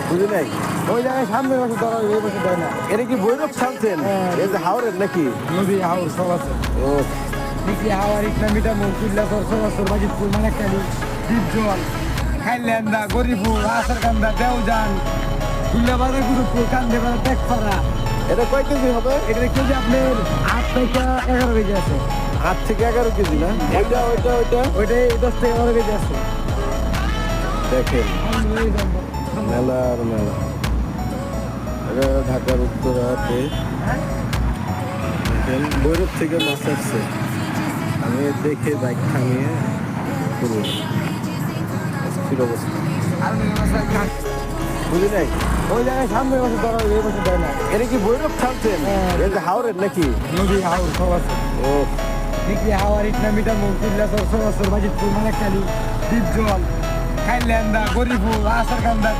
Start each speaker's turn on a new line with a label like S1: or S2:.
S1: বুঝি নাই।
S2: ওই জায়গায় সামনে বসে ধরা এই বসে দেয় না।
S1: এটা কি ভৈরব ছাড়ছেন? এই যে হাওড়ের নাকি?
S2: নদী হাওর সব আছে।
S1: ও
S2: দেখি হাওয়ার ইটনা মিটা মৌকুল্লা সরসর বাজিতপুর মানেকালি দ্বীপজল খাইল্যান্ডা গরিপুর আসারকান্দা দেওজান খুলনা বাজার গুরুপুর কান্দে বাজার টেকপাড়া।
S1: এটা কয় কেজি হবে?
S2: এটা কেজি আপনার 8 থেকে 11 কেজি আছে।
S1: 8 থেকে 11 কেজি না? ওইটা
S2: ওইটাই 10 থেকে 12 কেজি আছে।
S1: দেখেন মেলার মেলা। এটা ঢাকার উত্তরাতে দেখেন ভৈরব থেকে মাছ আসছে। আমি দেখে বাইক থামিয়ে পুরো স্থির অবস্থা। বুঝি নাই।
S2: ওই জায়গায় সামনে বসে ধরা এই বসে দেয় না।
S1: এটা কি ভৈরব ছাড়ছেন? এই যে হাওড়ের নাকি?
S2: নদী হাওর সব আছে।
S1: ও
S2: দেখি হাওয়ার ইটনা মিটা মৌকুল্লা সরসর বাজিতপুর মানেকালি দ্বীপজল খাইল্যান্ডা গরিপুর আসারকান্দা